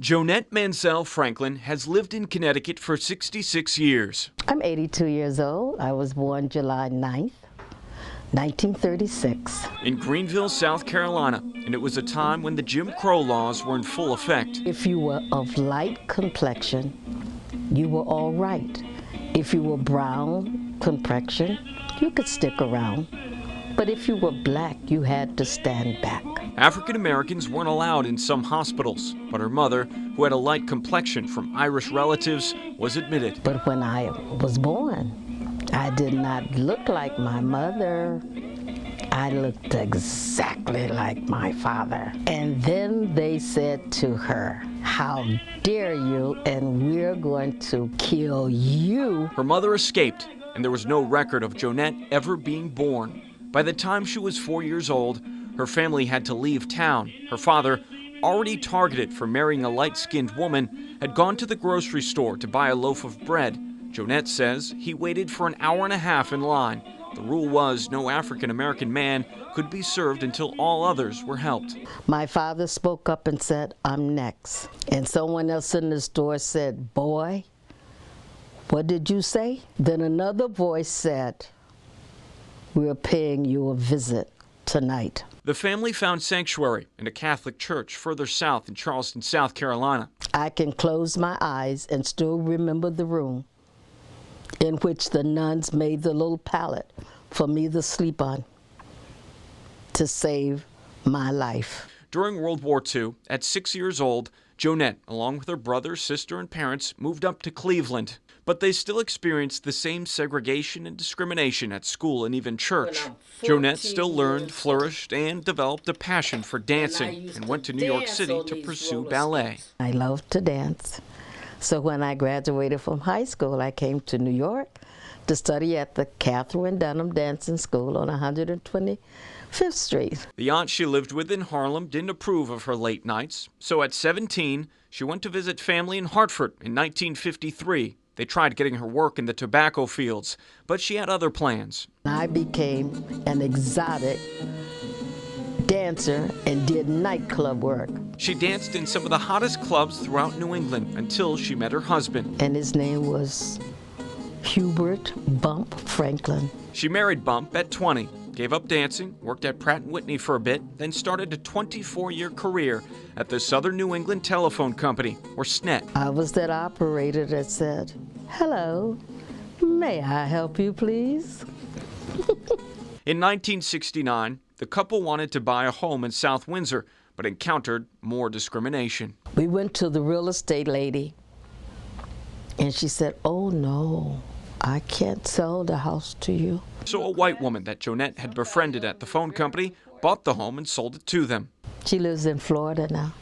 Joenette Mansell Franklin has lived in Connecticut for 66 years. I'm 82 years old. I was born July 9th, 1936. In Greenville, South Carolina, and it was a time when the Jim Crow laws were in full effect. If you were of light complexion, you were all right. If you were brown complexion, you could stick around. But if you were black, you had to stand back. African Americans weren't allowed in some hospitals, but her mother, who had a light complexion from Irish relatives, was admitted. But when I was born, I did not look like my mother. I looked exactly like my father. And then they said to her, "How dare you, and we're going to kill you." Her mother escaped, and there was no record of Joenette ever being born. By the time she was 4 years old, her family had to leave town. Her father, already targeted for marrying a light-skinned woman, had gone to the grocery store to buy a loaf of bread. Joenette says he waited for an hour and a half in line. The rule was no African-American man could be served until all others were helped. My father spoke up and said, "I'm next." And someone else in the store said, "Boy, what did you say?" Then another voice said, "We're paying you a visit tonight." The family found sanctuary in a Catholic church further south in Charleston, South Carolina. I can close my eyes and still remember the room in which the nuns made the little pallet for me to sleep on to save my life. During World War II, at 6 years old, Joenette, along with her brother, sister, and parents, moved up to Cleveland. But they still experienced the same segregation and discrimination at school and even church. Joenette still learned, flourished, and developed a passion for dancing and went to New York City to pursue ballet. I loved to dance. So when I graduated from high school, I came to New York to study at the Catherine Dunham Dancing School on 125th Street. The aunt she lived with in Harlem didn't approve of her late nights. So at 17, she went to visit family in Hartford in 1953. They tried getting her work in the tobacco fields, but she had other plans. I became an exotic dancer and did nightclub work. She danced in some of the hottest clubs throughout New England until she met her husband. And his name was Hubert Bump Franklin. She married Bump at 20, gave up dancing, worked at Pratt & Whitney for a bit, then started a 24-year career at the Southern New England Telephone Company, or SNET. I was that operator that said, "Hello, may I help you, please?" In 1969, the couple wanted to buy a home in South Windsor, but encountered more discrimination. We went to the real estate lady, and she said, "Oh no, I can't sell the house to you." So a white woman that Joenette had befriended at the phone company bought the home and sold it to them. She lives in Florida now.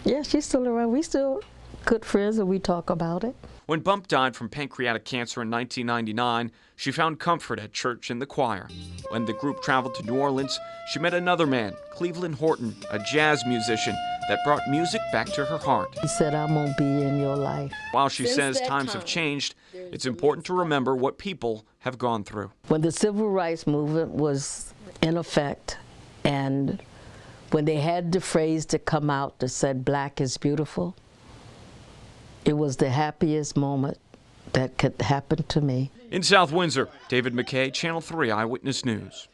Yeah, she's still around. We still good friends, and we talk about it. When Bump died from pancreatic cancer in 1999, she found comfort at church in the choir. When the group traveled to New Orleans, she met another man, Cleveland Horton, a jazz musician that brought music back to her heart. He said, "I'm going to be in your life." While she says times have changed, it's important to remember what people have gone through. When the civil rights movement was in effect, and when they had the phrase to come out that said, "Black is beautiful," it was the happiest moment that could happen to me. In South Windsor, David McKay, Channel 3 Eyewitness News.